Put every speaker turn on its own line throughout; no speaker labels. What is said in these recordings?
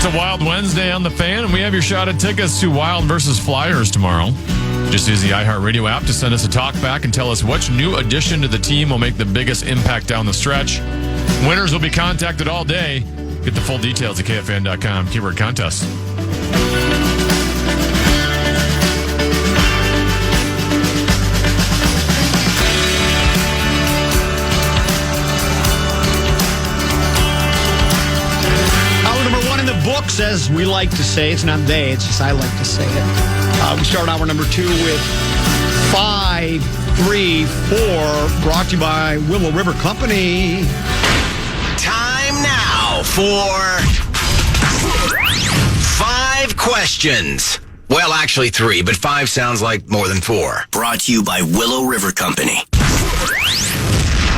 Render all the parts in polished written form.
a Wild Wednesday on the Fan, and we have your shot at tickets to Wild versus Flyers tomorrow. Just use the iHeartRadio app to send us a talk back and tell us which new addition to the team will make the biggest impact down the stretch. Winners will be contacted all day. Get the full details at KFAN.com. Keyword contest.
Books, as we like to say. It's not they, it's just I like to say it. We start hour number 2 with 534, brought to you by Willow River Company.
Time now for 5 questions. Well, actually 3, but 5 sounds like more than 4.
Brought to you by Willow River Company.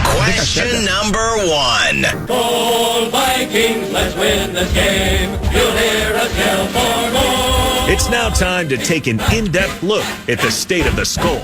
Question number 1.
Goal Vikings, let's win this game. You'll hear us yell for more.
It's now time to take an in-depth look at the state of the Skull.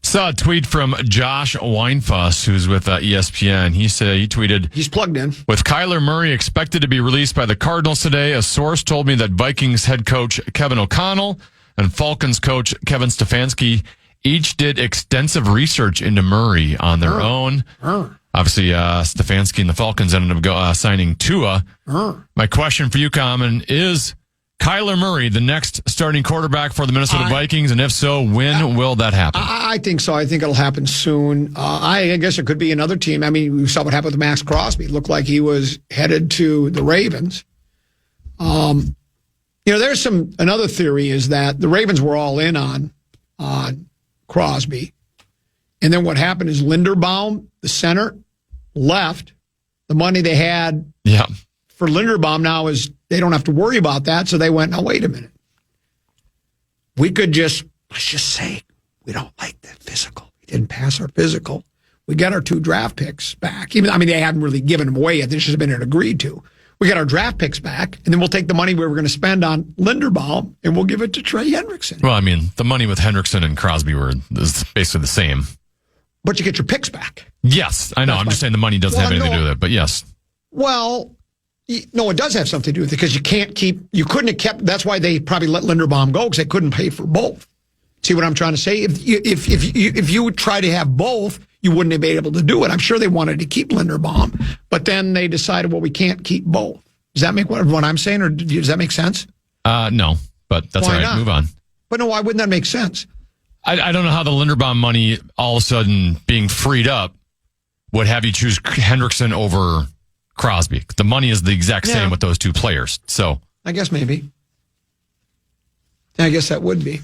Saw a tweet from Josh Weinfuss, who's with ESPN. He tweeted,
he's plugged in.
With Kyler Murray expected to be released by the Cardinals today, a source told me that Vikings head coach Kevin O'Connell and Falcons coach Kevin Stefanski each did extensive research into Murray on their own. Obviously, Stefanski and the Falcons ended up signing Tua. My question for you, Common, is Kyler Murray the next starting quarterback for the Minnesota Vikings? And if so, when will that happen?
I think so. I think it'll happen soon. I guess it could be another team. I mean, we saw what happened with Max Crosby. It looked like he was headed to the Ravens. There's another theory is that the Ravens were all in on Crosby. And then what happened is Linderbaum, the center, left. The money they had for Linderbaum now is they don't have to worry about that. So they went, now, wait a minute. We could let's just say we don't like that physical. We didn't pass our physical. We got our 2 draft picks back. They hadn't really given them away yet. This has been agreed to. We got our draft picks back, and then we'll take the money we were going to spend on Linderbaum, and we'll give it to Trey Hendrickson.
Well, the money with Hendrickson and Crosby is basically the same.
But you get your picks back.
Yes, I know. I'm just saying the money doesn't have anything to do with it, but yes.
Well, no, it does have something to do with it because you couldn't have kept, that's why they probably let Linderbaum go because they couldn't pay for both. See what I'm trying to say? If you would try to have both, you wouldn't have been able to do it. I'm sure they wanted to keep Linderbaum, but then they decided, well, we can't keep both. Does that make what I'm saying, or does that make sense?
No, but that's all right. Not? Move on.
But no, why wouldn't that make sense?
I don't know how the Linderbaum money all of a sudden being freed up would have you choose Hendrickson over Crosby. The money is the exact same with those 2 players. So
I guess maybe. I guess that would be.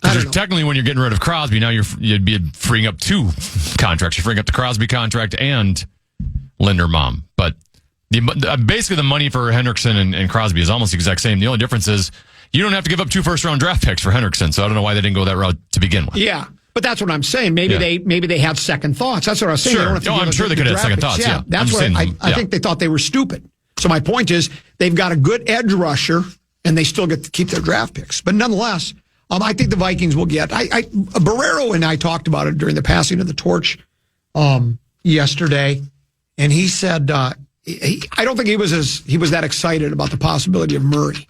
Technically, when you're getting rid of Crosby, now you'd be freeing up 2 contracts. You're freeing up the Crosby contract and Linderbaum. But basically, the money for Hendrickson and Crosby is almost the exact same. The only difference is you don't have to give up 2 first-round draft picks for Hendrickson. So I don't know why they didn't go that route to begin with.
Yeah, but that's what I'm saying. Maybe they had second thoughts. That's what I was saying.
Sure. I'm sure they could have second thoughts. Yeah,
that's what I think they thought they were stupid. So my point is they've got a good edge rusher, and they still get to keep their draft picks. But nonetheless, I think the Vikings will get. Barrero and I talked about it during the passing of the torch yesterday, and he said I don't think he was that excited about the possibility of Murray.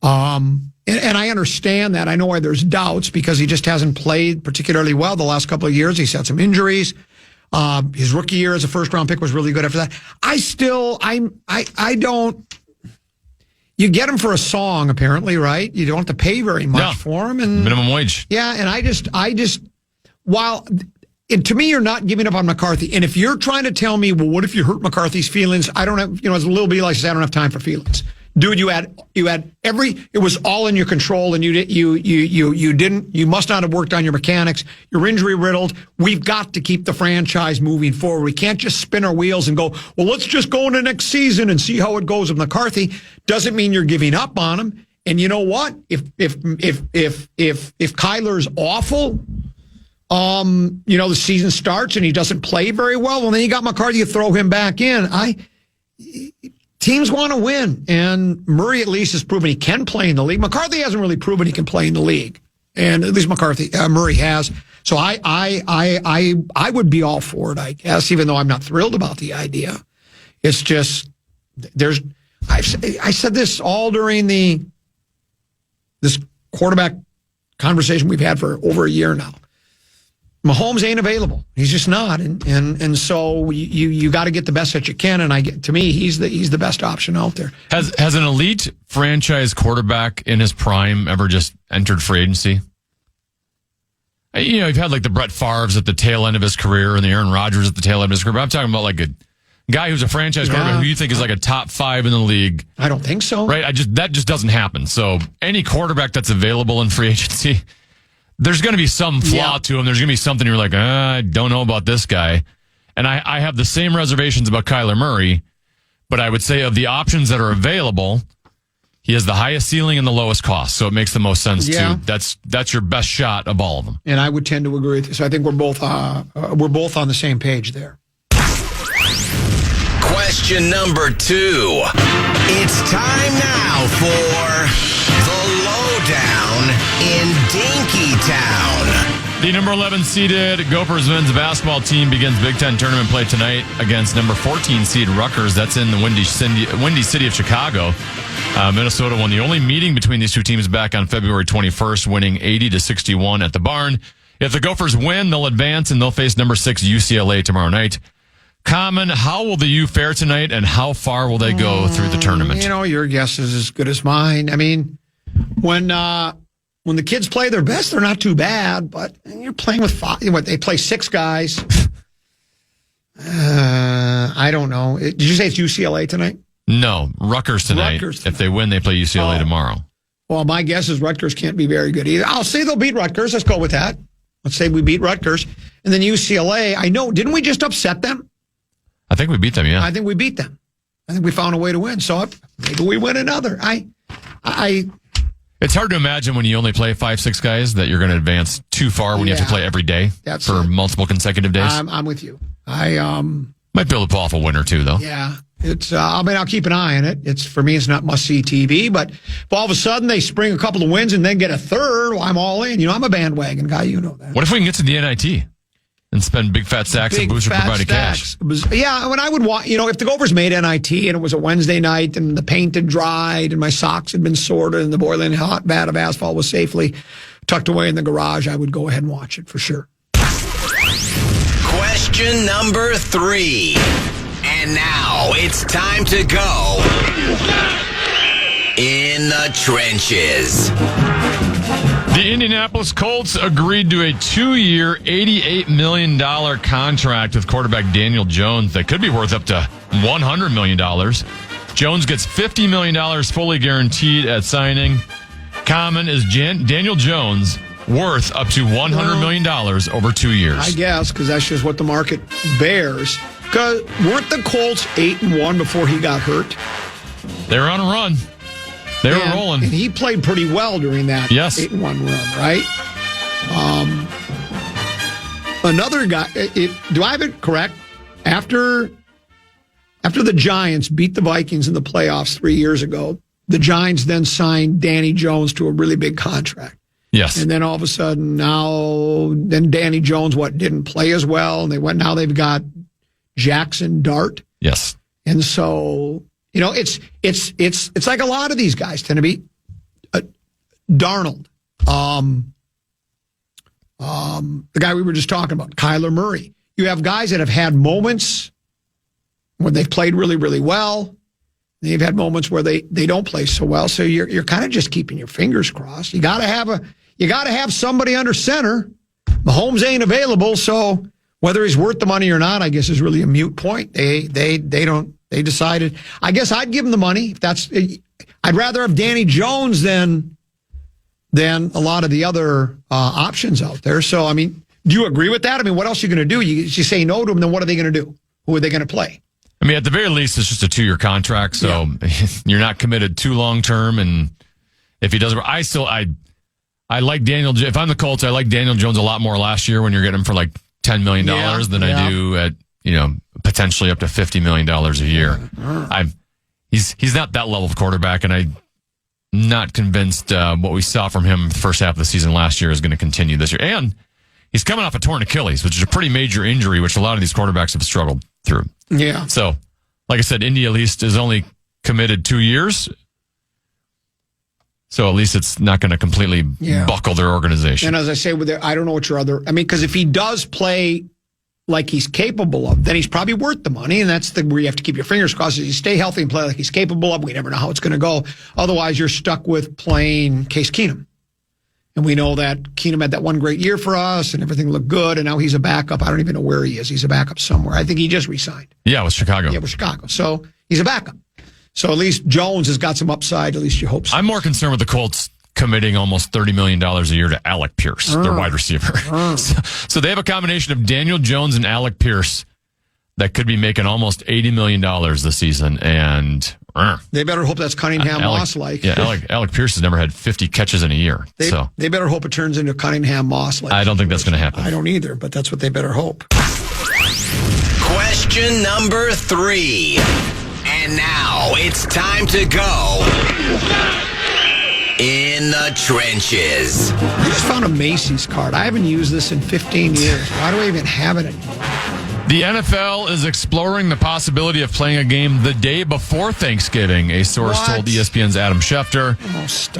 And I understand that. I know why there's doubts because he just hasn't played particularly well the last couple of years. He's had some injuries. His rookie year as a first-round pick was really good after that. I don't. You get him for a song, apparently, right? You don't have to pay very much for him, and
minimum wage.
Yeah, and I just, to me, you're not giving up on McCarthy. And if you're trying to tell me, well, what if you hurt McCarthy's feelings? I don't have, as a little bit like I say, I don't have time for feelings. Dude, you had it was all in your control, and you must not have worked on your mechanics. You're injury riddled. We've got to keep the franchise moving forward. We can't just spin our wheels and go, well, let's just go into next season and see how it goes with McCarthy. Doesn't mean you're giving up on him. And you know what? If Kyler's awful, the season starts and he doesn't play very well, then you got McCarthy, you throw him back in. Teams want to win, and Murray at least has proven he can play in the league. McCarthy hasn't really proven he can play in the league, and at least Murray has. So I would be all for it, I guess, even though I'm not thrilled about the idea. It's just I said this all during this quarterback conversation we've had for over a year now. Mahomes ain't available. He's just not, and so you got to get the best that you can. And to me, he's the best option out there.
Has an elite franchise quarterback in his prime ever just entered free agency? You know, you've had like the Brett Favre's at the tail end of his career and the Aaron Rodgers at the tail end of his career. But I'm talking about like a guy who's a franchise quarterback who you think is like a top 5 in the league.
I don't think so.
Right? That just doesn't happen. So any quarterback that's available in free agency, there's going to be some flaw to him. There's going to be something you're like, I don't know about this guy. And I have the same reservations about Kyler Murray, but I would say of the options that are available, he has the highest ceiling and the lowest cost. So it makes the most sense to that's your best shot of all of them.
And I would tend to agree with you. So I think we're both on the same page there.
Question number 2. It's time now for the lowdown in Dinky Town.
The number 11 seeded Gophers men's basketball team begins Big Ten tournament play tonight against number 14 seed Rutgers. That's in the Windy City of Chicago. Minnesota won the only meeting between these two teams back on February 21st, winning 80-61 at the Barn. If the Gophers win, they'll advance and they'll face number 6 UCLA tomorrow night. Common, how will the U fare tonight, and how far will they go through the tournament?
You know, your guess is as good as mine. I mean, when the kids play their best, they're not too bad, but you're playing with 5. They play 6 guys. I don't know. Did you say it's UCLA tonight?
No, Rutgers tonight. If they win, they play UCLA tomorrow.
Well, my guess is Rutgers can't be very good either. I'll say they'll beat Rutgers. Let's go with that. Let's say we beat Rutgers. And then UCLA, I know, didn't we just upset them?
I think we beat them, yeah.
I think we beat them. I think we found a way to win. So maybe we win another.
It's hard to imagine when you only play 5-6 guys that you're going to advance too far when you have to play every day for multiple consecutive days.
I'm with you.
Might be able to pull off a win or two, though.
Yeah. It's. I'll keep an eye on it. For me, it's not must-see TV. But if all of a sudden they spring a couple of wins and then get a third, well, I'm all in. You know, I'm a bandwagon guy. You know that.
What if we can get to the NIT and spend big fat stacks of booster provided cash?
Yeah, when I would want, if the Gophers made NIT and it was a Wednesday night and the paint had dried and my socks had been sorted and the boiling hot vat of asphalt was safely tucked away in the garage, I would go ahead and watch it for sure.
Question number 3. And now it's time to go in the trenches.
The Indianapolis Colts agreed to a 2-year, $88 million contract with quarterback Daniel Jones that could be worth up to $100 million. Jones gets $50 million fully guaranteed at signing. Common is Daniel Jones worth up to $100 million over 2 years.
I guess, because that's just what the market bears. Because weren't the Colts 8-1 before he got hurt?
They were on a run. They were rolling.
And he played pretty well during that 8-1 run, right? Another guy, do I have it correct? After the Giants beat the Vikings in the playoffs 3 years ago, the Giants then signed Danny Jones to a really big contract.
Yes.
And then all of a sudden then Danny Jones, didn't play as well. And now they've got Jackson Dart.
Yes.
And so, it's like a lot of these guys tend to be Darnold, the guy we were just talking about, Kyler Murray. You have guys that have had moments where they've played really, really well. They've had moments where they don't play so well. So you're kind of just keeping your fingers crossed. You got to have somebody under center. Mahomes ain't available, so whether he's worth the money or not, I guess, is really a moot point. They decided. I guess I'd give him the money. I'd rather have Danny Jones than a lot of the other options out there. So, I mean, do you agree with that? I mean, what else are you going to do? You say no to him, then what are they going to do? Who are they going to play?
I mean, at the very least, it's just a 2-year contract, so you're not committed too long term. And if he doesn't, I like Daniel. If I'm the Colts, I like Daniel Jones a lot more last year when you're getting him for like $10 million than I do at potentially up to $50 million a year. He's not that level of quarterback, and I'm not convinced what we saw from him the first half of the season last year is going to continue this year. And he's coming off a torn Achilles, which is a pretty major injury, which a lot of these quarterbacks have struggled through.
Yeah.
So, like I said, Indy at least is only committed 2 years. So at least it's not going to completely buckle their organization.
And as I say, I don't know what your other... I mean, because if he does play like he's capable of, then he's probably worth the money, and that's where you have to keep your fingers crossed. If you stay healthy and play like he's capable of, we never know how it's going to go. Otherwise, you're stuck with playing Case Keenum. And we know that Keenum had that one great year for us, and everything looked good, and now he's a backup. I don't even know where he is. He's a backup somewhere. I think he just resigned.
Yeah, with Chicago.
Yeah, with Chicago. So he's a backup. So at least Jones has got some upside. At least you hope so.
I'm more concerned with the Colts committing almost $30 million a year to Alec Pierce, their wide receiver. So they have a combination of Daniel Jones and Alec Pierce that could be making almost $80 million this season. And
they better hope that's Cunningham Moss-like.
Yeah, Alec Pierce has never had 50 catches in a year.
They better hope it turns into Cunningham Moss-like.
I don't think that's going to happen.
I don't either, but that's what they better hope.
Question number 3. And now it's time to go in the trenches.
I just found a Macy's card. I haven't used this in 15 years. Why do I even have it anymore?
The NFL is exploring the possibility of playing a game the day before Thanksgiving, a source told ESPN's Adam Schefter.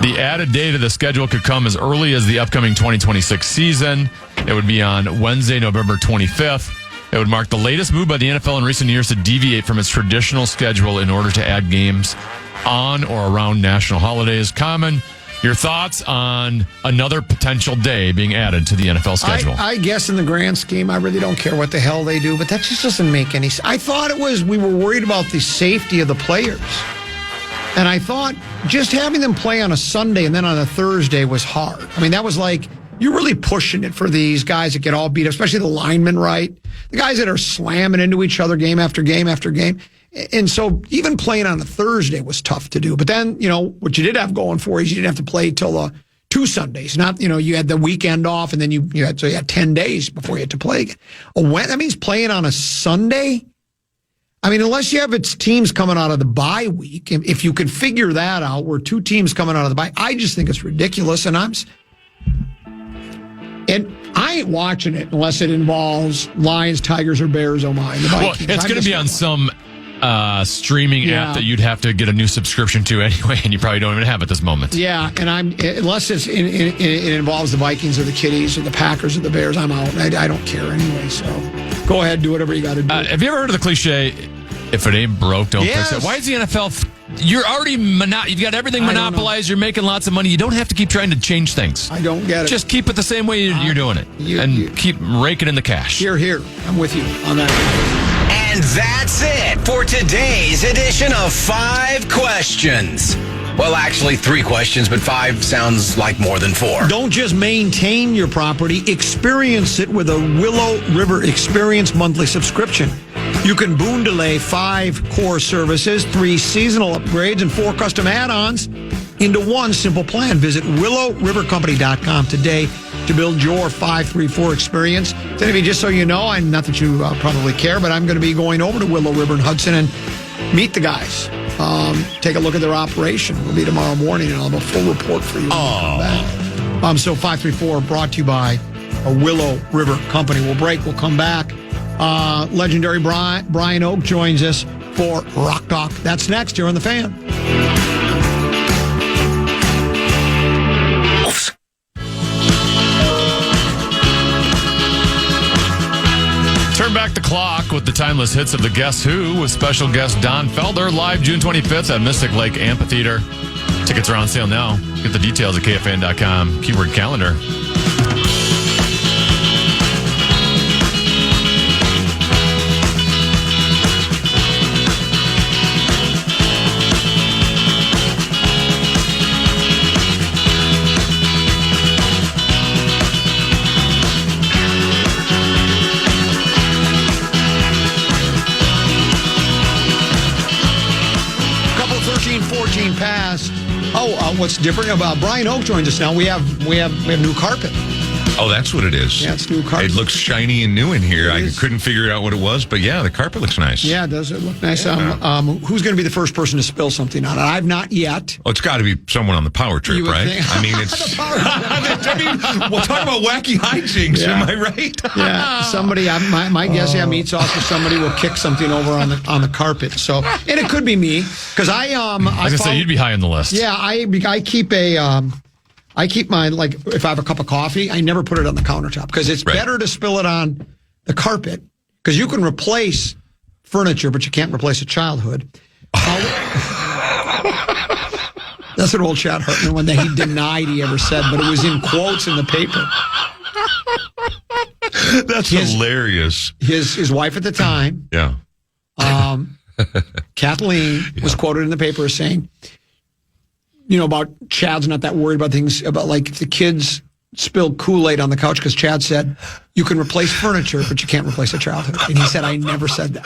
The added day to the schedule could come as early as the upcoming 2026 season. It would be on Wednesday, November 25th. It would mark the latest move by the NFL in recent years to deviate from its traditional schedule in order to add games on or around national holidays. Common, your thoughts on another potential day being added to the NFL schedule?
I guess in the grand scheme, I really don't care what the hell they do, but that just doesn't make any sense. I thought it was we were worried about the safety of the players. And I thought just having them play on a Sunday and then on a Thursday was hard. I mean, that was like, you're really pushing it for these guys that get all beat up, especially the linemen, right? The guys that are slamming into each other game after game after game. And so even playing on a Thursday was tough to do. But then, what you did have going for you is you didn't have to play till 2 Sundays. Not, you had the weekend off and then you had 10 days before you had to play again. That means playing on a Sunday? I mean, unless you have its teams coming out of the bye week, if you can figure that out, where 2 teams coming out of the bye, I just think it's ridiculous. And I ain't watching it unless it involves Lions, Tigers, or Bears. Oh my!
Well, it's going to be on some streaming app that you'd have to get a new subscription to anyway, and you probably don't even have at this moment.
Yeah, and unless it involves the Vikings or the Kitties or the Packers or the Bears, I'm out. I don't care anyway. So go ahead, do whatever you got to do.
Have you ever heard of the cliche? If it ain't broke, don't fix it. Why is the NFL? You're already you've got everything monopolized. You're making lots of money. You don't have to keep trying to change things.
I don't get it.
Just keep it the same way you're doing it, keep raking in the cash.
Here. I'm with you on that.
And that's it for today's edition of 5 questions. Well, actually 3 questions, but 5 sounds like more than 4.
Don't just maintain your property. Experience it with a Willow River Experience monthly subscription. You can boondelay 5 core services, 3 seasonal upgrades, and 4 custom add-ons into one simple plan. Visit willowrivercompany.com today to build your 534 experience. Then, just so you know, not that you probably care, but I'm going to be going over to Willow River and Hudson and meet the guys. Take a look at their operation. It'll be tomorrow morning, and I'll have a full report for you when we come back. So 534 brought to you by a Willow River Company. We'll break. We'll come back. Legendary Brian Oak joins us for Rock Talk. That's next here on The Fan.
Turn back the clock with the timeless hits of the Guess Who with special guest Don Felder, live June 25th at Mystic Lake Amphitheater. Tickets are on sale now. Get the details at KFAN.com. Keyword calendar.
Pass. What's different about Brian Oak joins us now? We have new carpet.
Oh, that's what it is.
Yeah, it's new carpet.
It looks shiny and new in here. I couldn't figure out what it was, but yeah, the carpet looks nice.
Yeah, does it look nice? Yeah. Who's going to be the first person to spill something on it? I've not yet.
Oh, it's got to be someone on the power trip, right?
Think.
I mean, it's. We'll talk about wacky hijinks.
Yeah.
Am I right?
Yeah, somebody. My guess, meat sauce, or somebody will kick something over on the carpet. So, and it could be me because I was
gonna say you'd be high on the list.
Yeah, I keep I keep my, like, if I have a cup of coffee, I never put it on the countertop because it's better to spill it on the carpet because you can replace furniture, but you can't replace a childhood. That's what old Chad Hartman, one that he denied he ever said, but it was in quotes in the paper.
That's hilarious.
His wife at the time, Kathleen, was quoted in the paper as saying, about Chad's not that worried about things, about like if the kids spilled Kool-Aid on the couch, because Chad said, you can replace furniture, but you can't replace a childhood. And he said, I never said that.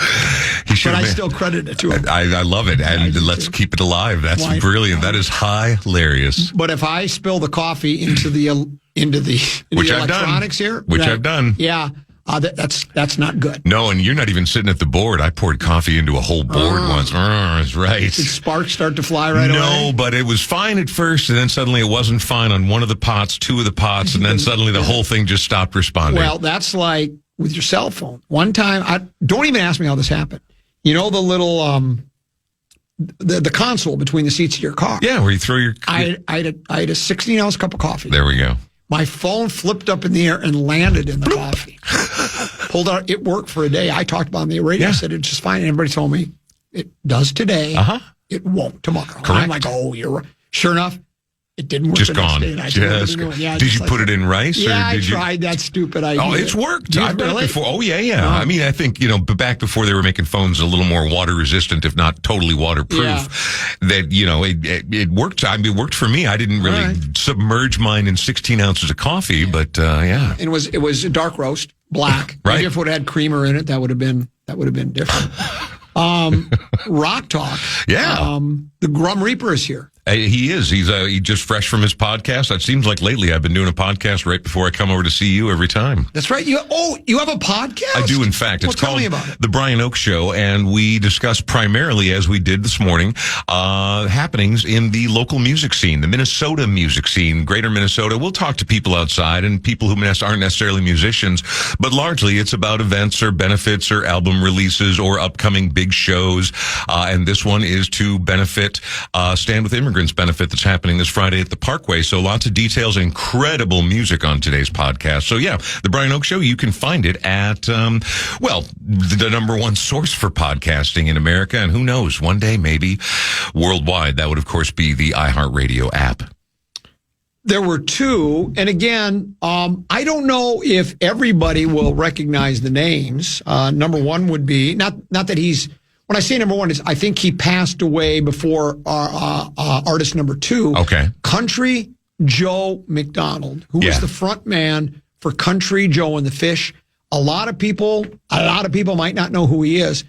But I still credit it to him.
I love it. And let's keep it alive. That's brilliant. That is hilarious.
But if I spill the coffee into the electronics here.
Which I've done.
Yeah. That's not good.
No, and you're not even sitting at the board. I poured coffee into a whole board once. That's right.
Did sparks start to fly right away?
No, but it was fine at first, and then suddenly it wasn't fine on one of the pots, two of the pots, and then suddenly the whole thing just stopped responding.
Well, that's like with your cell phone. One time, don't even ask me how this happened. You know the little the console between the seats of your car?
Yeah, where you throw your...
I had a 16-ounce cup of coffee.
There we go.
My phone flipped up in the air and landed in the coffee. Pulled out. It worked for a day. I talked about it on the radio. I said it's just fine. And everybody told me it does today. It won't tomorrow.
Correct.
I'm like, oh, you're right. Sure enough, it didn't work.
Just
the next
gone.
day, and I
did you put it in rice?
Yeah,
or did
I tried that stupid idea.
Oh, it's worked. I've done it before. Oh, yeah.
No.
I mean, I think, back before they were making phones a little more water resistant, if not totally waterproof, that, it worked. I mean, it worked for me. I didn't really submerge mine in 16 ounces of coffee, but yeah.
It was a dark roast, black. Maybe if it would have had creamer in it, that would have been different. Rock Talk.
Yeah.
The Grum Reaper is here.
He is. He's just fresh from his podcast. It seems like lately I've been doing a podcast right before I come over to see you every time.
That's right. You have a podcast?
I do, in fact. It's
tell
called
me about it.
The Brian Oak Show, and we discuss primarily, as we did this morning, happenings in the local music scene, the Minnesota music scene, greater Minnesota. We'll talk to people outside and people who aren't necessarily musicians, but largely it's about events or benefits or album releases or upcoming big shows. And this one is to benefit Stand With Immigrants benefit that's happening this Friday at the Parkway. So lots of details, incredible music on today's podcast. So yeah, The Brian Oak Show, you can find it at, the number one source for podcasting in America. And who knows, one day, maybe worldwide. That would, of course, be the iHeartRadio app.
There were two. And again, I don't know if everybody will recognize the names. Number one would be, not that he's, when I say number one, is I think he passed away before artist number two.
Okay.
Country Joe McDonald, who was the front man for Country Joe and the Fish. A lot of people might not know who he is.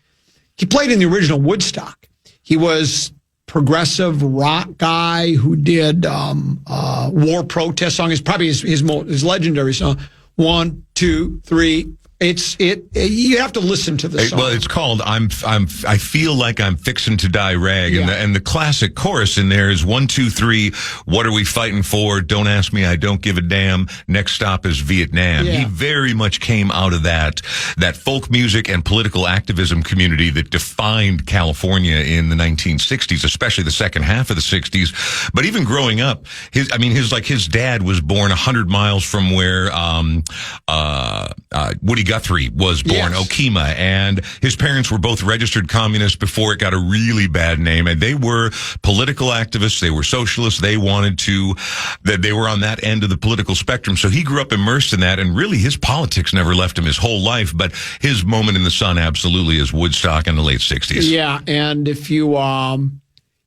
He played in the original Woodstock. He was progressive rock guy who did war protest song. It's probably his legendary song. 1, 2, 3. You have to listen to the song.
Well, it's called I Feel Like I'm Fixin' to Die Rag.
Yeah.
And the classic chorus in there is 1, 2, 3, what are we fighting for? Don't ask me, I don't give a damn. Next stop is Vietnam.
Yeah.
He very much came out of that folk music and political activism community that defined California in the 1960s, especially the second half of the 60s. But even growing up, his dad was born 100 miles from where Woody Guthrie was born,
yes.
Okemah, and his parents were both registered communists before it got a really bad name, and they were political activists, they were socialists, they were on that end of the political spectrum, so he grew up immersed in that, and really his politics never left him his whole life, but his moment in the sun absolutely is Woodstock in the late 60s.
Yeah, and if you,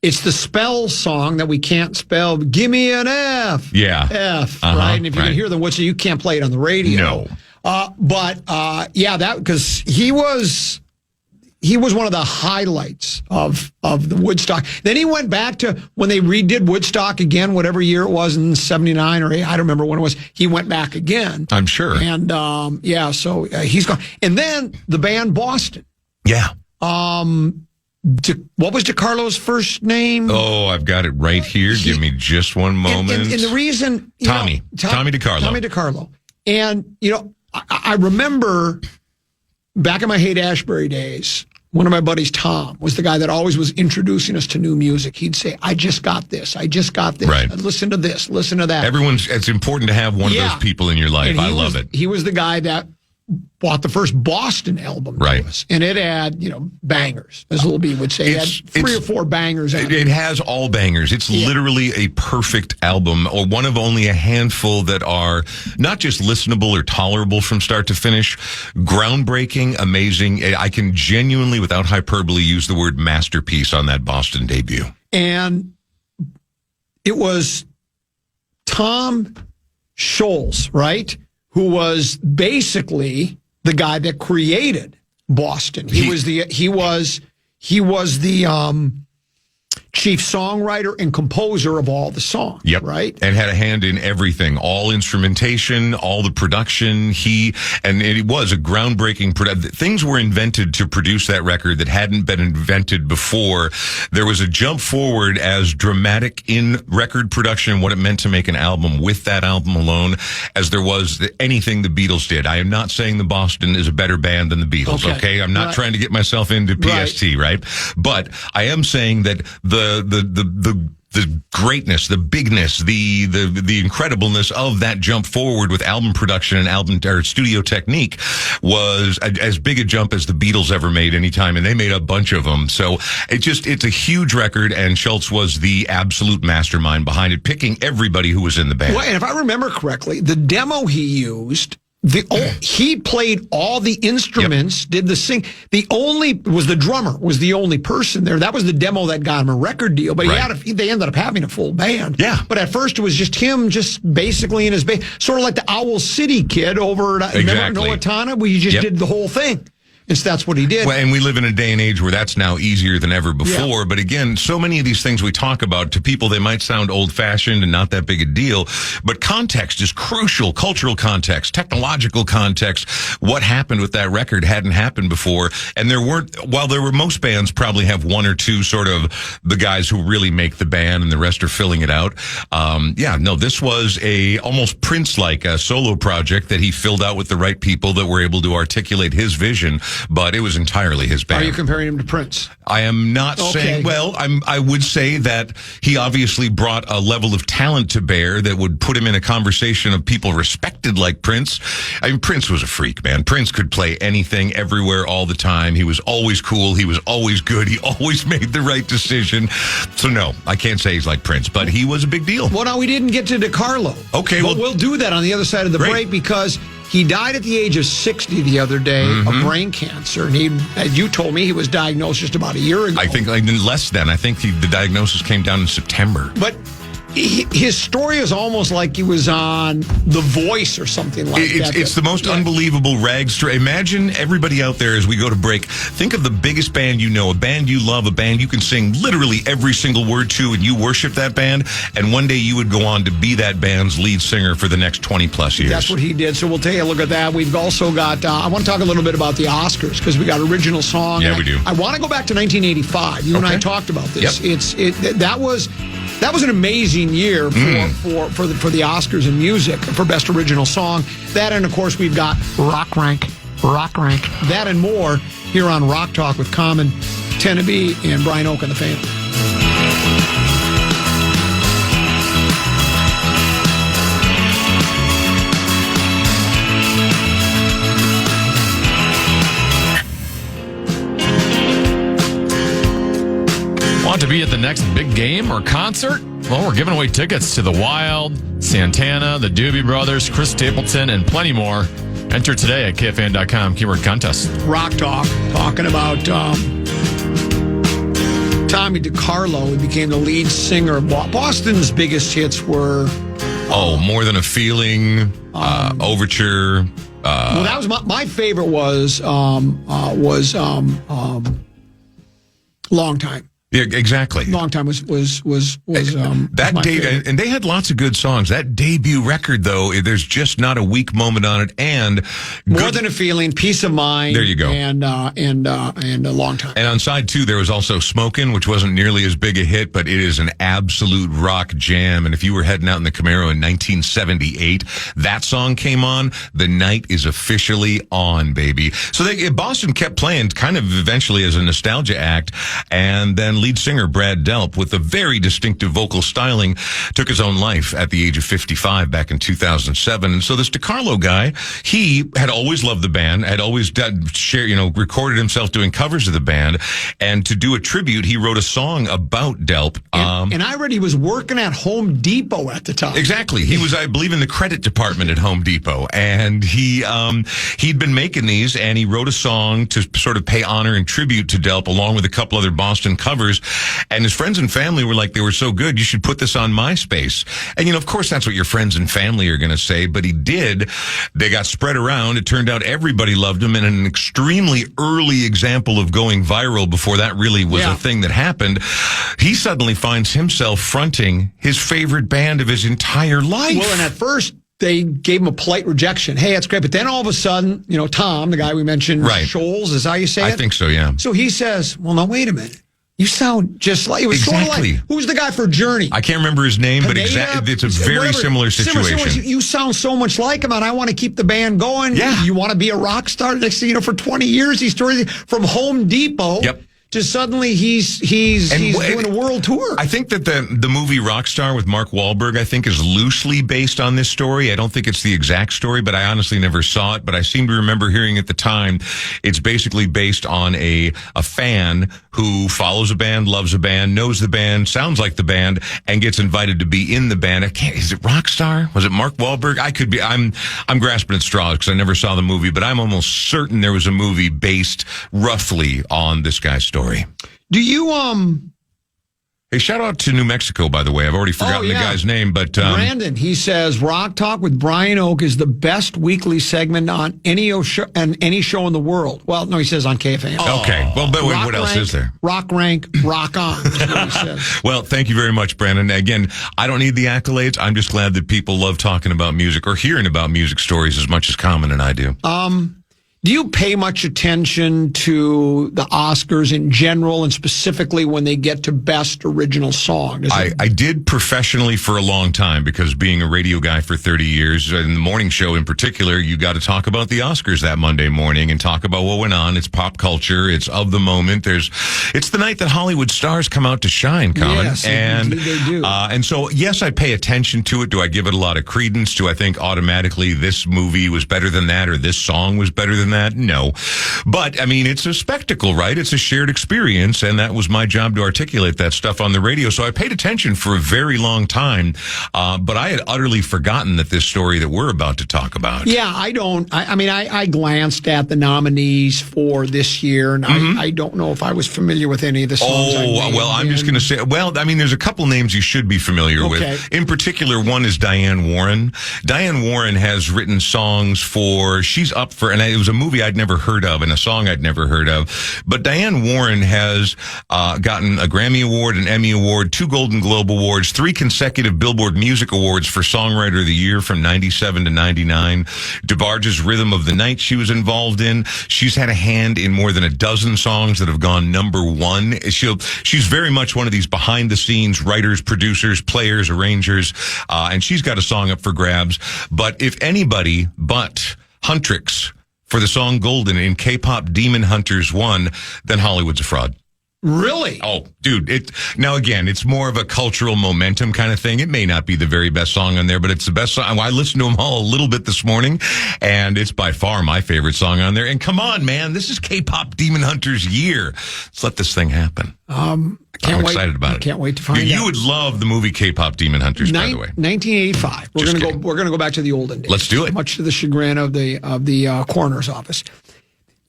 it's the spell song that we can't spell, give me an F.
Yeah.
F, right? And if you can hear the Woodstock, you can't play it on the radio.
No.
Because he was he was one of the highlights of the Woodstock. Then he went back to when they redid Woodstock again, whatever year it was in 79 or 8, I don't remember when it was. He went back again.
I'm sure.
And so he's gone. And then the band Boston.
Yeah.
What was DeCarlo's first name?
Oh, I've got it right here. Give me just one moment.
And the reason...
Tommy DeCarlo.
Tommy DeCarlo. And, I remember back in my Haight-Ashbury days, one of my buddies, Tom, was the guy that always was introducing us to new music. He'd say, I just got this.
Right.
Listen to this. Listen to that.
It's important to have one of those people in your life. I love it.
He was the guy that bought the first Boston album to us, and it had, bangers, as Little B would say. It had 3 or 4 bangers.
It has all bangers. It's literally a perfect album, or one of only a handful that are not just listenable or tolerable from start to finish. Groundbreaking, amazing. I can genuinely, without hyperbole, use the word masterpiece on that Boston debut.
And it was Tom Scholz, right? Who was basically the guy that created Boston. He was the chief songwriter and composer of all the songs.
Yep.
Right.
And had a hand in everything, all instrumentation, all the production. It was a groundbreaking things were invented to produce that record that hadn't been invented before. There was a jump forward as dramatic in record production, what it meant to make an album with that album alone, as there was anything the Beatles did. I am not saying the Boston is a better band than the Beatles. Okay. I'm not trying to get myself into PST, right? But I am saying that the greatness, the bigness, the incredibleness of that jump forward with album production and studio technique was as big a jump as the Beatles ever made anytime, and they made a bunch of them. So it's a huge record, and Schultz was the absolute mastermind behind it, picking everybody who was in the band.
Well, and if I remember correctly, the demo he used, he played all the instruments, did the sing. The drummer was the only person there. That was the demo that got him a record deal. But they ended up having a full band.
Yeah.
But at first it was just him, just basically in his band, sort of like the Owl City Kid over at remember Noah Tana, where he just did the whole thing. That's what he did.
Well, and we live in a day and age where that's now easier than ever before. Yeah. But again, so many of these things we talk about, to people, they might sound old-fashioned and not that big a deal. But context is crucial. Cultural context, technological context. What happened with that record hadn't happened before. And most bands probably have one or two sort of the guys who really make the band and the rest are filling it out. This was a almost Prince-like solo project that he filled out with the right people that were able to articulate his vision. But it was entirely his band.
Are you comparing him to Prince?
I am not saying. Well, I would say that he obviously brought a level of talent to bear that would put him in a conversation of people respected like Prince. I mean, Prince was a freak, man. Prince could play anything, everywhere, all the time. He was always cool. He was always good. He always made the right decision. So no, I can't say he's like Prince, but he was a big deal.
Well, no, we didn't get to DeCarlo.
Okay,
but we'll do that on the other side of the break, because he died at the age of 60 the other day of brain cancer. And as you told me, he was diagnosed just about a year ago.
I think less than. I think the diagnosis came down in September.
But his story is almost like he was on The Voice or something like that.
It's the most unbelievable rags story. Imagine everybody out there as we go to break. Think of the biggest band you know, a band you love, a band you can sing literally every single word to, and you worship that band. And one day you would go on to be that band's lead singer for the next 20 plus years.
That's what he did. So we'll take a look at that. We've also got, I want to talk a little bit about the Oscars, because we got original song.
Yeah, we do.
I want to go back to 1985. You and I talked about this.
Yep.
That was an amazing year for the Oscars in music for Best Original Song. That, and of course we've got Rock Rank. That and more here on Rock Talk with Common, Tenneby, and Brian Oak and the Family.
Want to be at the next big game or concert? Well, we're giving away tickets to The Wild, Santana, the Doobie Brothers, Chris Stapleton, and plenty more. Enter today at KFAN.com, keyword contest.
Rock Talk, talking about Tommy DeCarlo, who became the lead singer. Boston's biggest hits were...
More Than a Feeling, Overture...
Well, that was my favorite was Long Time.
Yeah, exactly.
Long Time was
that
my
day,
favorite.
and they had lots of good songs. That debut record, though, there's just not a weak moment on it. And
More Than a Feeling, Peace of Mind.
There you go.
And a Long Time.
And on side 2, there was also Smokin', which wasn't nearly as big a hit, but it is an absolute rock jam. And if you were heading out in the Camaro in 1978, that song came on. The night is officially on, baby. So Boston kept playing kind of eventually as a nostalgia act. And then lead singer Brad Delp, with a very distinctive vocal styling, took his own life at the age of 55 back in 2007. And so this DiCarlo guy, he had always loved the band, had always recorded himself doing covers of the band. And to do a tribute, he wrote a song about Delp.
And I read he was working at Home Depot at the time.
Exactly. He was, I believe, in the credit department at Home Depot. And he'd been making these, and he wrote a song to sort of pay honor and tribute to Delp, along with a couple other Boston covers. And his friends and family were like, they were so good, you should put this on MySpace. And, of course, that's what your friends and family are going to say, but he did. They got spread around. It turned out everybody loved him, and an extremely early example of going viral before that really was a thing that happened. He suddenly finds himself fronting his favorite band of his entire life.
Well, and at first, they gave him a polite rejection. Hey, that's great. But then all of a sudden, Tom, the guy we mentioned,
right.
Scholes, is how you say it?
I think so, yeah.
So he says, well, now, wait a minute. You sound just like, it was sort of like, who's the guy for Journey?
I can't remember his name, but it's a very similar situation.
You sound so much like him, and I want to keep the band going.
Yeah.
You want to be a rock star? Next thing you know, for 20 years, he's touring from Home Depot.
Yep.
To suddenly he's doing a world tour.
I think that the movie Rockstar with Mark Wahlberg, I think, is loosely based on this story. I don't think it's the exact story, but I honestly never saw it. But I seem to remember hearing at the time, it's basically based on a fan who follows a band, loves a band, knows the band, sounds like the band, and gets invited to be in the band. Is it Rockstar? Was it Mark Wahlberg? I could be. I'm grasping at straws because I never saw the movie, but I'm almost certain there was a movie based roughly on this guy's story.
Do you
Hey, shout out to New Mexico, by the way. I've already forgotten the guy's name, but
Brandon, he says Rock Talk with Brian Oak is the best weekly segment on any show in the world. Well, no, he says on KFAN.
Okay. Well, but what else is there?
Rock rank, rock on. Is what he says.
Well, thank you very much, Brandon. Again, I don't need the accolades. I'm just glad that people love talking about music or hearing about music stories as much as Common and I do.
Do you pay much attention to the Oscars in general and specifically when they get to Best Original Song?
I did professionally for a long time because being a radio guy for 30 years, in the morning show in particular, you got to talk about the Oscars that Monday morning and talk about what went on. It's pop culture. It's of the moment. It's the night that Hollywood stars come out to shine, Common.
Yes,
and
indeed they do.
And so, yes, I pay attention to it. Do I give it a lot of credence? Do I think automatically this movie was better than that or this song was better than that? No. But, I mean, it's a spectacle, right? It's a shared experience, and that was my job to articulate that stuff on the radio. So I paid attention for a very long time, but I had utterly forgotten that this story that we're about to talk about.
Yeah, I don't. I glanced at the nominees for this year, and I don't know if I was familiar with any of the songs.
I'm just going to say, there's a couple names you should be familiar with. In particular, one is Diane Warren. Diane Warren has written songs and it was a movie I'd never heard of and a song I'd never heard of. But Diane Warren has gotten a Grammy Award, an Emmy Award, 2 Golden Globe Awards, 3 consecutive Billboard Music Awards for Songwriter of the Year from 97 to 99. DeBarge's Rhythm of the Night she was involved in. She's had a hand in more than a dozen songs that have gone number 1. She's very much one of these behind-the-scenes writers, producers, players, arrangers, and she's got a song up for grabs. But if anybody but Huntrix for the song Golden in K-pop Demon Hunters 1, then Hollywood's a fraud.
Really?
Oh, dude. Now, again, it's more of a cultural momentum kind of thing. It may not be the very best song on there, but it's the best song. I listened to them all a little bit this morning, and it's by far my favorite song on there. And come on, man, this is K-pop Demon Hunters year. Let's let this thing happen. I'm excited about it.
Can't wait to find out.
You would love the movie K-pop Demon Hunters, by the way.
1985. We're gonna go back to the olden days.
Let's do it.
Much to the chagrin of the coroner's office.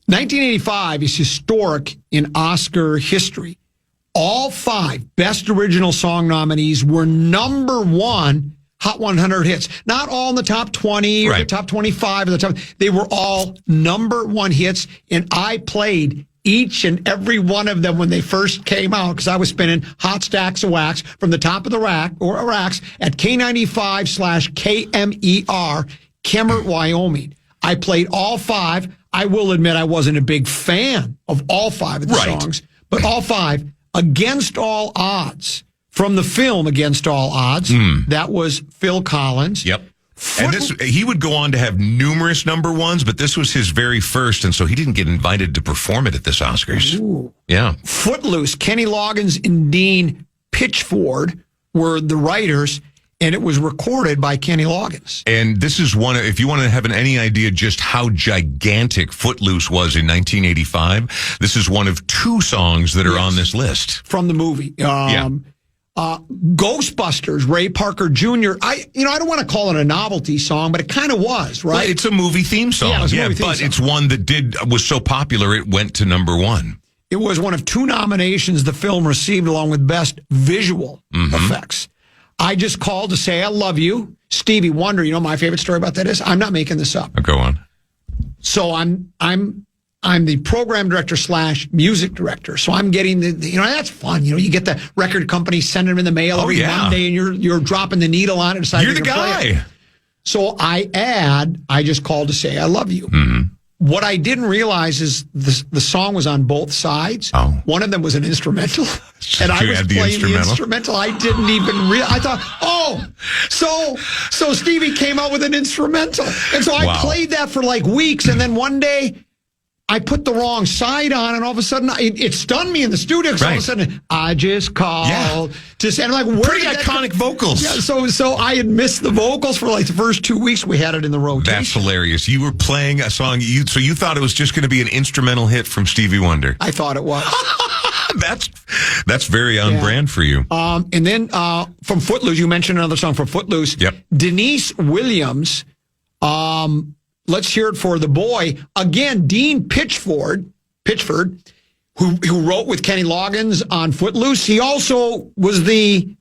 1985 is historic in Oscar history. All 5 Best Original Song nominees were number 1 Hot 100 hits. Not all in the top 20 or the top 25 or the top. They were all number one hits, and I played each and every one of them when they first came out because I was spinning hot stacks of wax from the top of the rack or racks at K95/KMER, Kemmert, Wyoming. I played all 5. I will admit I wasn't a big fan of all 5 of the songs, but all 5 Against All Odds from the film Against All Odds. That was Phil Collins.
Yep. And he would go on to have numerous number ones, but this was his very first, and so he didn't get invited to perform it at this Oscars.
Ooh.
Yeah.
Footloose, Kenny Loggins and Dean Pitchford were the writers, and it was recorded by Kenny Loggins.
And this is one, if you want to have any idea just how gigantic Footloose was in 1985, this is one of 2 songs that are on this list.
From the movie. Ghostbusters, Ray Parker Jr. I don't want to call it a novelty song, but it kind of was, right?
Well, it's a movie theme song.
Yeah,
it's one that was so popular it went to number 1.
It was one of 2 nominations the film received along with Best Visual Effects. I Just Called to Say I Love You. Stevie Wonder, my favorite story about that is, I'm not making this up.
Go on.
So I'm the program director / music director. So I'm getting that's fun. You get the record company sending them in the mail every Monday, and you're dropping the needle on it.
You're the guy.
So I Just Called to Say I Love You. What I didn't realize is the song was on both sides.
Oh.
One of them was an instrumental, and I was playing the instrumental. I didn't even realize. I thought, so Stevie came out with an instrumental, and so I played that for like weeks, and then one day I put the wrong side on, and all of a sudden it stunned me in the studio. Because all of a sudden I just called to say, and I'm like,
pretty iconic vocals.
Yeah, so I had missed the vocals for like the first 2 weeks. We had it in the rotation.
That's hilarious. You were playing a song, so you thought it was just going to be an instrumental hit from Stevie Wonder.
I thought it was.
That's very on brand for you.
And then from Footloose, you mentioned another song from Footloose.
Yep.
Denise Williams. Let's hear it for the boy. Again, Dean Pitchford, who wrote with Kenny Loggins on Footloose. He also was the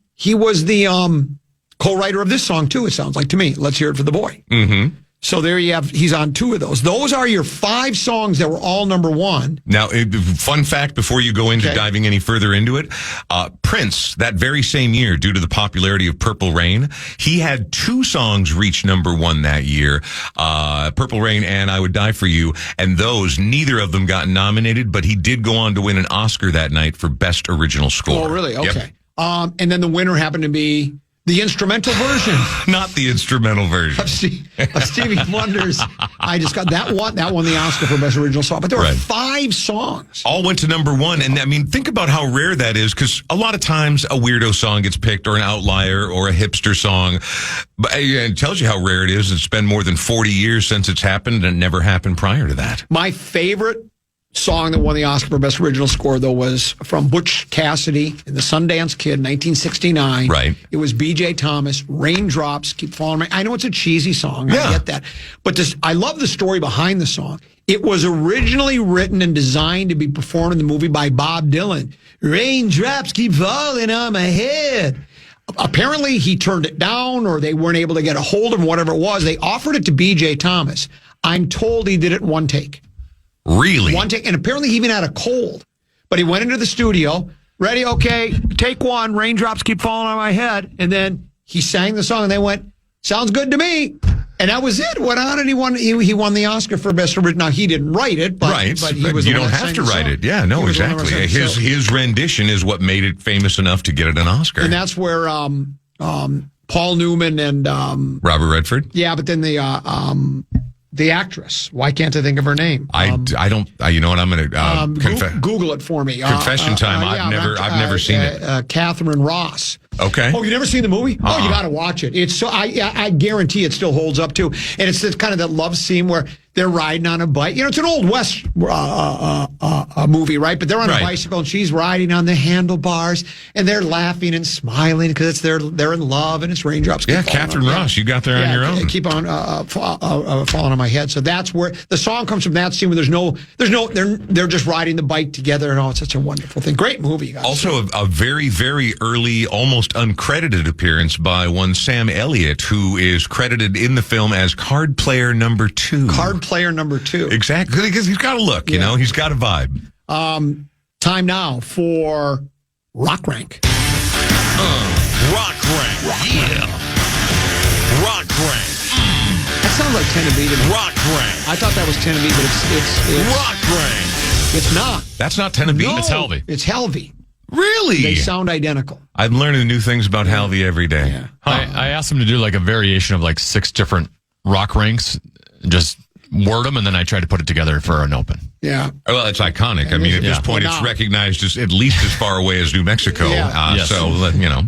co-writer of this song too, it sounds like to me. Let's hear it for the boy. Mm-hmm. So there you have, he's on 2 of those. Those are your 5 songs that were all number 1.
Now, fun fact before you go into diving any further into it, Prince, that very same year, due to the popularity of Purple Rain, he had 2 songs reach number 1 that year, Purple Rain and I Would Die For You, and those, neither of them got nominated, but he did go on to win an Oscar that night for Best Original Score.
Oh, really? Okay.
Yep.
And then the winner happened to be the instrumental version.
Not the instrumental version.
Of Stevie Wonder's I Just Got that won the Oscar for Best Original Song. But there were 5 songs.
All went to number 1. And I mean, think about how rare that is, because a lot of times a weirdo song gets picked, or an outlier, or a hipster song. But it tells you how rare it is. It's been more than 40 years since it's happened, and it never happened prior to that.
My favorite song that won the Oscar for Best Original Score, though, was from Butch Cassidy and the Sundance Kid, 1969.
Right.
It was B.J. Thomas, Raindrops Keep Falling on Me. I know it's a cheesy song. I get that. But I love the story behind the song. It was originally written and designed to be performed in the movie by Bob Dylan. Raindrops keep falling on my head. Apparently, he turned it down, or they weren't able to get a hold of him, whatever it was. They offered it to B.J. Thomas. I'm told he did it in 1 take.
Really?
1 take, and apparently he even had a cold. But he went into the studio, ready, okay, take 1, raindrops keep falling on my head, and then he sang the song, and they went, sounds good to me. And that was it. Went on, and he won the Oscar for Best Original. Now, he didn't write it, but he was
you
the
don't
one that
have
sang
to
the
write
song.
it. Yeah, no, exactly. His rendition is what made it famous enough to get it an Oscar.
And that's where Paul Newman and
Robert Redford.
Yeah, but then the actress. Why can't I think of her name?
I don't. You know what? I'm going to
Google it for me.
Confession time. I've never seen it.
Catherine Ross.
Okay.
Oh, you never seen the movie? Oh, you got to watch it. It's so I guarantee it still holds up too. And it's this kind of that love scene where they're riding on a bike. It's an old West movie, right? But they're on a bicycle, and she's riding on the handlebars, and they're laughing and smiling because they're in love, and it's raindrops.
Yeah, Catherine Ross, you got there on your own.
Keep on falling on my head. So that's where the song comes from. That scene where they're just riding the bike together, and it's such a wonderful thing. Great movie.
Also, a very, very early, almost first uncredited appearance by one Sam Elliott, who is credited in the film as card player number 2.
Card player number 2.
Exactly, because he's got a look, you know, he's got a vibe.
Time now for Rock Rank.
Rock Rank, yeah. Rock Rank.
That sounds like Tennessee to me.
Rock Rank.
I thought that was Tennessee, but it's
Rock Rank.
It's not.
That's not Tennessee.
No,
It's Helvey.
It's Helvey.
Really?
They sound identical.
I'm learning new things about Halvey every day.
Yeah.
I asked him to do like a variation of like 6 different rock ranks, just word them, and then I tried to put it together for an open.
Yeah.
Well, it's iconic. I mean, at this point, it's recognized as at least as far away as New Mexico.
Yeah.
Yes.
So, you know.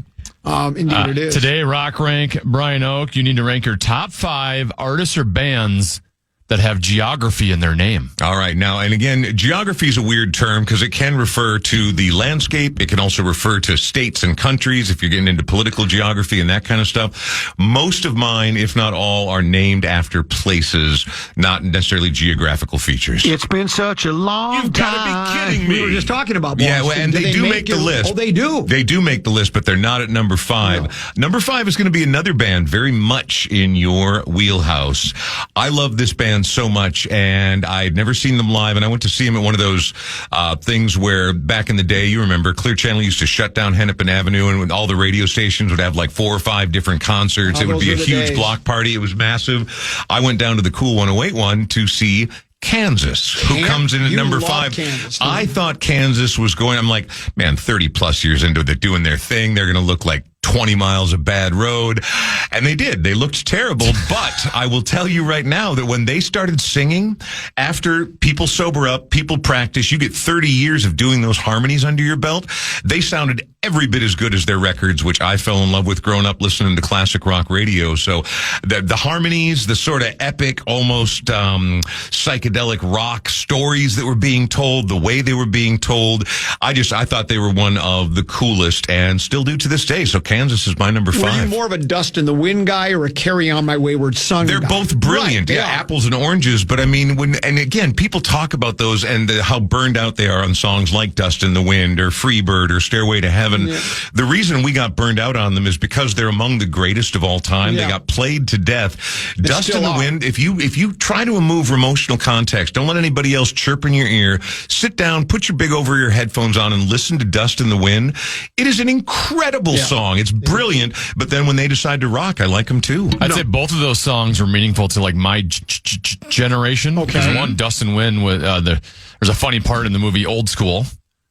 Indeed it is.
Today, Rock Rank, Brian Oak, you need to rank your top 5 artists or bands that have geography in their name.
All right. Now, and again, geography is a weird term because it can refer to the landscape. It can also refer to states and countries if you're getting into political geography and that kind of stuff. Most of mine, if not all, are named after places, not necessarily geographical features.
It's been such a long
You've
time.
got to be kidding me.
We were just talking about
Yeah,
Boston.
well, and they do make the list.
Oh, they do.
They do make the list, but they're not at number 5.
No.
Number 5 is going to be another band very much in your wheelhouse. I love this band so much, and I'd never seen them live, and I went to see them at one of those things where back in the day, you remember, Clear Channel used to shut down Hennepin Avenue, and all the radio stations would have like 4 or 5 different concerts. It would be a huge block party. It was massive. I went down to the Cool 108 to see Kansas, who comes in at number 5.
Kansas,
I thought Kansas was going, I'm like, man, 30 plus years into it, they're doing their thing. They're going to look like 20 miles of bad road. And they did. They looked terrible. But I will tell you right now that when they started singing, after people sober up, people practice, you get 30 years of doing those harmonies under your belt. They sounded every bit as good as their records, which I fell in love with growing up listening to classic rock radio. So the harmonies, the sort of epic, almost psychedelic rock stories that were being told, the way they were being told, I thought they were one of the coolest and still do to this day. So Kansas is my number 5.
Were you more of a Dust in the Wind guy or a Carry On My Wayward Son
They're
guy?
both brilliant.
Right,
yeah, apples and oranges. But I mean, and again, people talk about those and how burned out they are on songs like Dust in the Wind or Freebird or Stairway to Heaven. Yeah. The reason we got burned out on them is because they're among the greatest of all time. Yeah. They got played to death. Dust in the Wind, if you try to remove emotional context, don't let anybody else chirp in your ear, sit down, put your big over ear headphones on and listen to Dust in the Wind. It is an incredible song. It's brilliant. But then when they decide to rock, I like them too.
I'd say both of those songs are meaningful to like my generation. Because one, Dust and Wind, there's a funny part in the movie Old School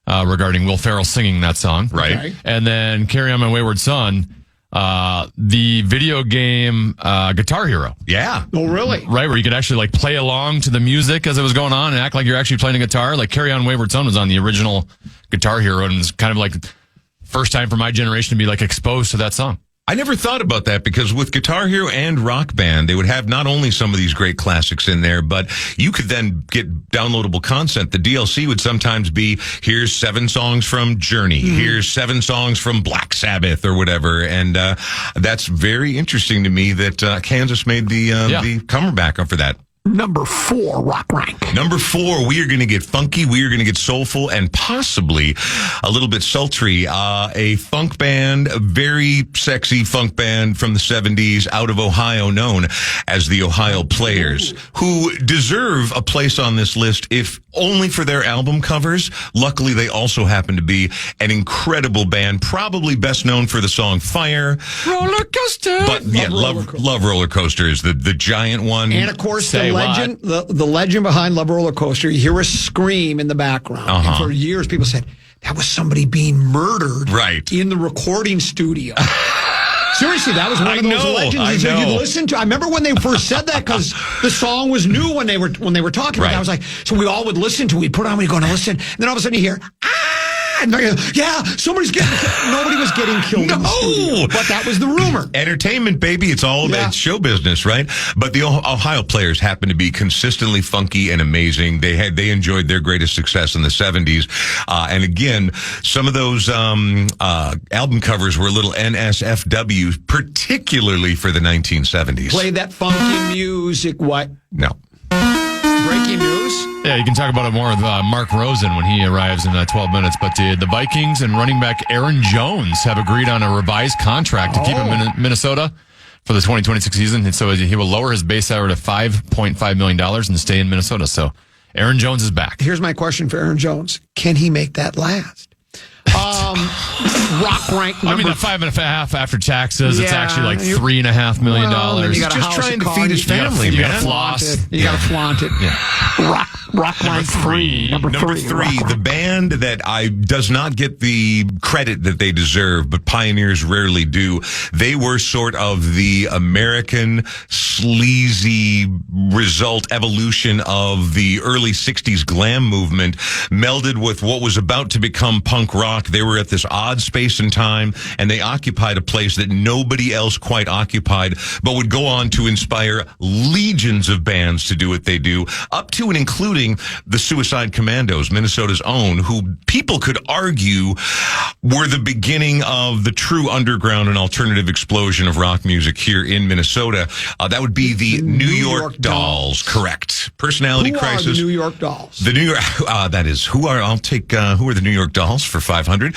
regarding Will Ferrell singing that song.
Right. Okay.
And then Carry On My Wayward Son, the video game Guitar Hero.
Yeah.
Oh, really?
Right, where you could actually like play along to the music as it was going on and act like you're actually playing a guitar. Like Carry On Wayward Son was on the original Guitar Hero, and it's kind of like first time for my generation to be like exposed to that song.
I never thought about that because with Guitar Hero and Rock Band, they would have not only some of these great classics in there, but you could then get downloadable content. The DLC would sometimes be, here's 7 songs from Journey, here's 7 songs from Black Sabbath or whatever. And that's very interesting to me that Kansas made the comeback up for that.
Number 4, Rock Rank.
Number 4, we are going to get funky, we are going to get soulful, and possibly a little bit sultry. A funk band, a very sexy funk band from the 70s out of Ohio known as the Ohio Players, who deserve a place on this list if only for their album covers. Luckily, they also happen to be an incredible band, probably best known for the song Fire.
Roller Coaster.
But Love Roller Coaster is the giant one.
And of course, the legend behind Love Roller Coaster, you hear a scream in the background. And for years, people said, that was somebody being murdered in the recording studio. Seriously, that was one of those legends that you'd listen to. I remember when they first said that because the song was new when they were talking about it. I was like, so we all would listen to it. We'd put it on, we'd go to listen. And then all of a sudden you hear, and somebody's getting killed. Nobody was getting killed in the studio. But that was the rumor.
Entertainment, baby. It's all about show business, right? But the Ohio Players happen to be consistently funky and amazing. They enjoyed their greatest success in the 70s. And again, some of those album covers were a little NSFW, particularly for the 1970s.
Play that funky music. What?
No.
Breaking news.
Yeah, you can talk about it more with Mark Rosen when he arrives in 12 minutes. But the Vikings and running back Aaron Jones have agreed on a revised contract to keep him in Minnesota for the 2026 season. And so he will lower his base salary to $5.5 million and stay in Minnesota. So Aaron Jones is back.
Here's my question for Aaron Jones. Can he make that last? Rock rank number.
I mean, the 5.5 after taxes, it's actually like $3.5 million.
You got
just trying to feed his family,
You
man.
got to floss.
You got to flaunt it.
Yeah.
Rock rank 3. Number three.
The band that does not get the credit that they deserve, but pioneers rarely do. They were sort of the American sleazy evolution of the early 60s glam movement, melded with what was about to become punk rock. They were at this odd space and time, and they occupied a place that nobody else quite occupied, but would go on to inspire legions of bands to do what they do, up to and including the Suicide Commandos, Minnesota's own, who people could argue were the beginning of the true underground and alternative explosion of rock music here in Minnesota. That would be the New York Dolls. Correct. Personality
Who
Crisis.
Are the New York Dolls?
The New York, that is, who are the New York Dolls for 500?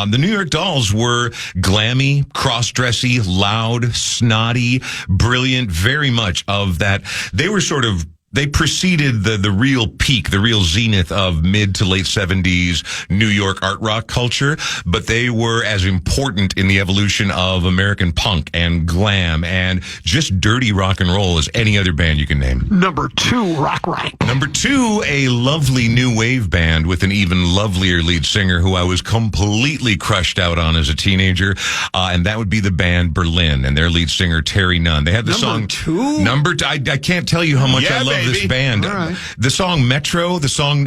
The New York Dolls were glammy, cross-dressy, loud, snotty, brilliant, very much of that. They preceded the real peak, the real zenith of mid to late 70s New York art rock culture, but they were as important in the evolution of American punk and glam and just dirty rock and roll as any other band you can name.
Number 2, Rock Rank.
Number 2, a lovely new wave band with an even lovelier lead singer who I was completely crushed out on as a teenager, and that would be the band Berlin and their lead singer Terry Nunn. They had the song...
Number
2? I can't tell you how much I love this band.
Right.
The song Metro, the song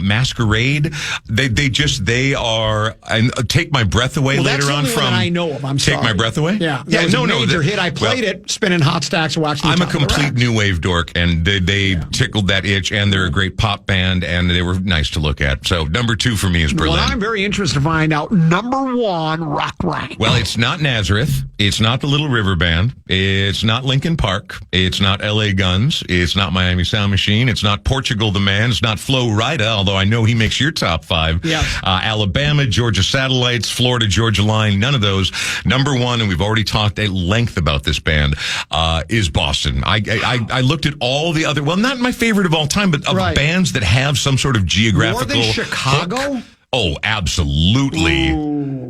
Masquerade, they are, and Take My Breath Away later on from...
I know of. I'm sorry.
Take My Breath Away?
Yeah. That was a major hit. I played it, spinning hot stacks, watching
I'm a complete new wave dork, and they tickled that itch, and they're a great pop band, and they were nice to look at. So number 2 for me is Berlin.
Well, I'm very interested to find out number 1, Rock Rank.
Well, it's not Nazareth. It's not the Little River Band. It's not Linkin Park. It's not L.A. Guns. It's not Miami Sound Machine. It's not Portugal the Man. It's not Flo Rida, although I know he makes your top 5.
Yes.
Alabama, Georgia Satellites, Florida Georgia Line, none of those. Number 1, and we've already talked at length about this band, is Boston. I looked at all the other, well, not my favorite of all time, but of bands that have some sort of geographical...
More than Chicago?
Hook. Oh, absolutely.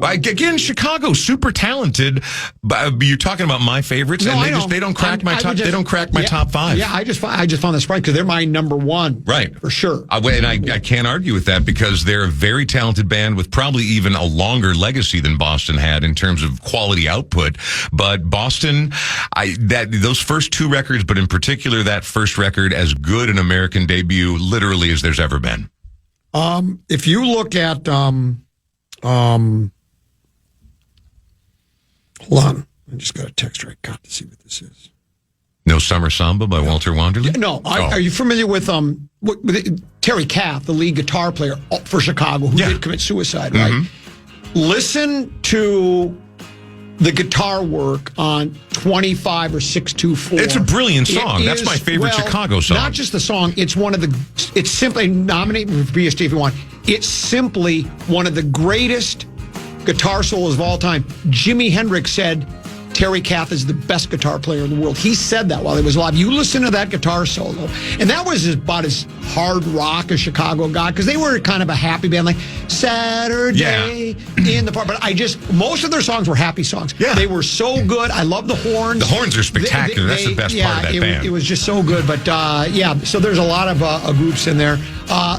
Again, Chicago, super talented. But you're talking about my favorites, and they don't crack my top. They don't crack my top 5.
Yeah, I just found this surprising because they're my number 1,
right,
for sure.
And I can't argue with that because they're a very talented band with probably even a longer legacy than Boston had in terms of quality output. But Boston, those first 2 records, but in particular that first record, as good an American debut literally as there's ever been.
If you look at, hold on, I just got a text I got to see what this is.
No Summer Samba by Walter Wanderley?
No. Are you familiar with Terry Kath, the lead guitar player for Chicago, who did commit suicide, right? Mm-hmm. Listen to the guitar work on 25 or 624.
It's a brilliant song. That's my favorite Chicago song.
Not just the song, it's simply, nominate me for BSD if you want. It's simply one of the greatest guitar solos of all time. Jimi Hendrix said Terry Kath is the best guitar player in the world. He said that while he was alive. You listen to that guitar solo, and that was about as hard rock as Chicago got, because they were kind of a happy band, like Saturday in the Park. But most of their songs were happy songs. Yeah. They were so good. I love the horns.
The horns are spectacular. That's the best part of that band.
It was just so good. But so there's a lot of groups in there.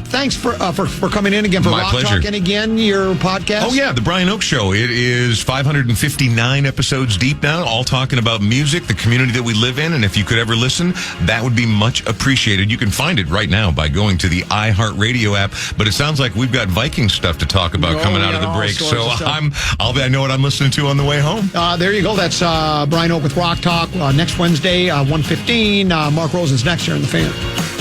Thanks for coming in again for
My
Rock
pleasure.
Talk, and again, your podcast.
Oh, yeah, The Brian Oak Show. It is 559 episodes deep now, all talking about music, the community that we live in, and if you could ever listen, that would be much appreciated. You can find it right now by going to the iHeartRadio app, but it sounds like we've got Viking stuff to talk about coming out of the break, so I know what I'm listening to on the way home.
There you go. That's Brian Oak with Rock Talk. Next Wednesday, 1:15. Mark Rosen's next here in the Fan.